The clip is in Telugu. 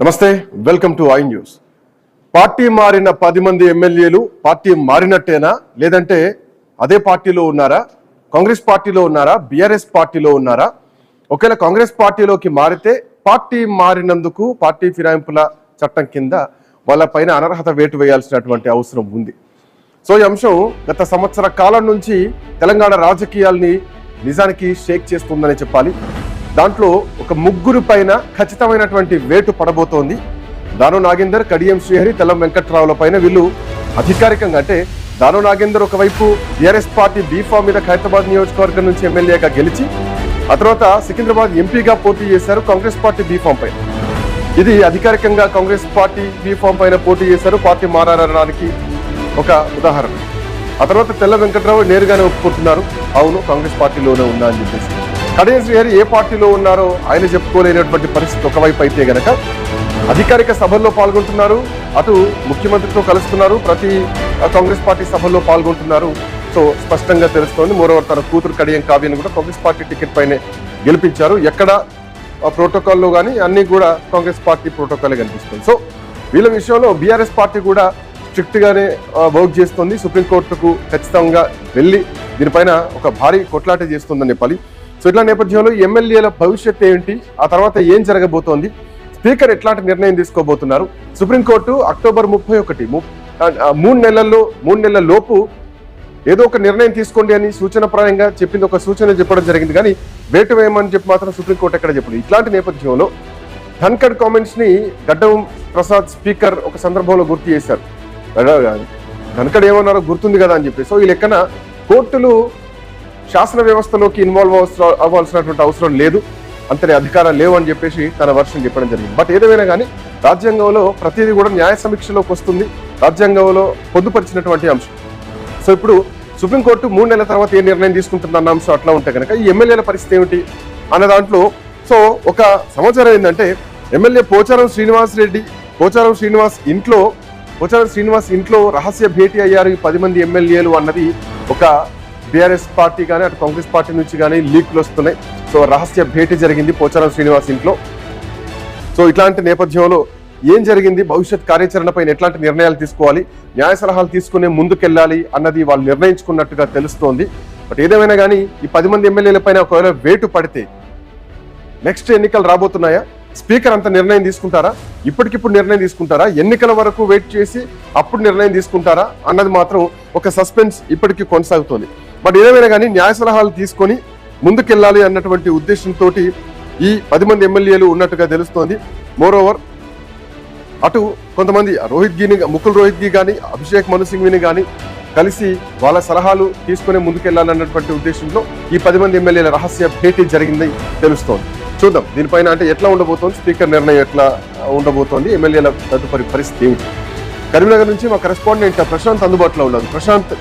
నమస్తే, welcome to I news. Party మారిన 10 మంది ఎమ్మెల్యేలు పార్టీ మారినట్టేనా, లేదంటే అదే పార్టీలో ఉన్నారా, కాంగ్రెస్ పార్టీలో ఉన్నారా, బీఆర్ఎస్ పార్టీలో ఉన్నారా? ఒకవేళ కాంగ్రెస్ పార్టీలోకి మారితే పార్టీ మారినందుకు పార్టీ ఫిరాయింపుల చట్టం కింద వాళ్ళపైన అనర్హత వేటు వేయాల్సినటువంటి అవసరం ఉంది. సో ఈ అంశం గత సంవత్సర కాలం నుంచి తెలంగాణ రాజకీయాల్ని నిజానికి షేక్ చేస్తుందని చెప్పాలి. దాంట్లో ఒక ముగ్గురు పైన ఖచ్చితమైనటువంటి వేటు పడబోతోంది. దానో నాగేందర్, కడియం శ్రీహరి, తెల్లం వెంకట్రావుల పైన వీళ్ళు అధికారికంగా, అంటే దానో నాగేందర్ ఒకవైపు టీఆర్ఎస్ పార్టీ బీఫామ్ మీద ఖైరతాబాద్ నియోజకవర్గం నుంచి ఎమ్మెల్యేగా గెలిచి ఆ తర్వాత సికింద్రాబాద్ ఎంపీగా పోటీ చేశారు కాంగ్రెస్ పార్టీ బీఫామ్ పైన. ఇది అధికారికంగా కాంగ్రెస్ పార్టీ బీఫామ్ పైన పోటీ చేశారు, పార్టీ మారడానికి ఒక ఉదాహరణ. ఆ తర్వాత తెల్ల వెంకట్రావు నేరుగానే ఒప్పుకుంటున్నారు, అవును కాంగ్రెస్ పార్టీలోనే ఉన్నా అని చెప్పేసి. కడియం శ్రీహరి ఏ పార్టీలో ఉన్నారో ఆయన చెప్పుకోలేనటువంటి పరిస్థితి ఒకవైపు అయితే గనక అధికారిక సభల్లో పాల్గొంటున్నారు, అటు ముఖ్యమంత్రితో కలుస్తున్నారు, ప్రతి కాంగ్రెస్ పార్టీ సభల్లో పాల్గొంటున్నారు. సో స్పష్టంగా తెలుస్తోంది. మరోవర్ తన కూతురు కడియం కావ్యను కూడా కాంగ్రెస్ పార్టీ టికెట్ పైనే గెలిపించారు. ఎక్కడ ప్రోటోకాల్లో కానీ అన్ని కూడా కాంగ్రెస్ పార్టీ ప్రోటోకాలే కనిపిస్తుంది. సో వీళ్ళ విషయంలో బీఆర్ఎస్ పార్టీ కూడా స్ట్రిక్ట్ గానే వర్క్ చేస్తుంది. సుప్రీంకోర్టుకు ఖచ్చితంగా వెళ్ళి దీనిపైన ఒక భారీ కొట్లాట చేస్తుందని చెప్పాలి. సో ఇట్లా నేపథ్యంలో ఎమ్మెల్యేల భవిష్యత్ ఏంటి, ఆ తర్వాత ఏం జరగబోతోంది, స్పీకర్ ఎట్లాంటి నిర్ణయం తీసుకోబోతున్నారు, సుప్రీంకోర్టు అక్టోబర్ 31 3 నెలల లోపు ఏదో ఒక నిర్ణయం తీసుకోండి అని సూచనప్రాయంగా చెప్పింది, ఒక సూచన చెప్పడం జరిగింది. కానీ వేటు వేయమని చెప్పి మాత్రం సుప్రీంకోర్టు ఎక్కడ చెప్పలేదు. ఇట్లాంటి నేపథ్యంలో ధన్కడ్ కామెంట్స్ ని గడ్డం ప్రసాద్ స్పీకర్ ఒక సందర్భంలో గుర్తు చేశారు. ధన్కడ్ ఏమన్నారో గుర్తుంది కదా అని చెప్పి. సో ఈ లెక్కన కోర్టులు శాసన వ్యవస్థలోకి ఇన్వాల్వ్ అవ్వాల్సినటువంటి అవసరం లేదు, అంతటి అధికారాలు లేవు అని చెప్పేసి తన వర్షం చెప్పడం జరిగింది. బట్ ఏదేమైనా కానీ రాజ్యాంగంలో ప్రతిదీ కూడా న్యాయ సమీక్షలోకి వస్తుంది, రాజ్యాంగంలో పొందుపరిచినటువంటి అంశం. సో ఇప్పుడు సుప్రీంకోర్టు 3 నెలల తర్వాత ఏ నిర్ణయం తీసుకుంటుందన్న అంశం అట్లా ఉంటే కనుక ఈ ఎమ్మెల్యేల పరిస్థితి ఏమిటి అన్న దాంట్లో సో ఒక సమాచారం ఏంటంటే, ఎమ్మెల్యే పోచారం శ్రీనివాస్ ఇంట్లో రహస్య భేటీ అయ్యారు ఈ 10 మంది ఎమ్మెల్యేలు అన్నది ఒక బీఆర్ఎస్ పార్టీ కానీ అటు కాంగ్రెస్ పార్టీ నుంచి కానీ లీక్లు వస్తున్నాయి. సో రహస్య భేటీ జరిగింది పోచారం శ్రీనివాస్ ఇంట్లో. సో ఇట్లాంటి నేపథ్యంలో ఏం జరిగింది, భవిష్యత్ కార్యాచరణ పైన ఎట్లాంటి నిర్ణయాలు తీసుకోవాలి, న్యాయ సలహాలు తీసుకునే ముందుకెళ్ళాలి అన్నది వాళ్ళు నిర్ణయించుకున్నట్టుగా తెలుస్తోంది. బట్ ఏదేమైనా కానీ ఈ 10 మంది ఎమ్మెల్యేల పైన ఒకవేళ వేటు పడితే నెక్స్ట్ ఎన్నికలు రాబోతున్నాయా, స్పీకర్ అంత నిర్ణయం తీసుకుంటారా, ఇప్పటికిప్పుడు నిర్ణయం తీసుకుంటారా, ఎన్నికల వరకు వెయిట్ చేసి అప్పుడు నిర్ణయం తీసుకుంటారా అన్నది మాత్రం ఒక సస్పెన్స్ ఇప్పటికీ కొనసాగుతోంది. బట్ ఏదేమైనా కానీ న్యాయ సలహాలు తీసుకొని ముందుకెళ్ళాలి అన్నటువంటి ఉద్దేశంతో ఈ 10 మంది ఎమ్మెల్యేలు ఉన్నట్టుగా తెలుస్తోంది. మోరోవర్ అటు కొంతమంది ముకుల్ రోహిత్గి కానీ అభిషేక్ మను సింఘ్విని కానీ కలిసి వాళ్ళ సలహాలు తీసుకునే ముందుకెళ్లాలన్నటువంటి ఉద్దేశంలో ఈ 10 మంది ఎమ్మెల్యేల రహస్య భేటీ జరిగింది తెలుస్తోంది. చూద్దాం దీనిపైన అంటే ఎట్లా ఉండబోతోంది, స్పీకర్ నిర్ణయం ఎట్లా ఉండబోతోంది, ఎమ్మెల్యేల తదుపరి పరిస్థితి ఏమిటి. కరీంనగర్ నుంచి మా కరెస్పాండెంట్ ప్రశాంత్ అందుబాటులో ఉన్నారు. ప్రశాంత్,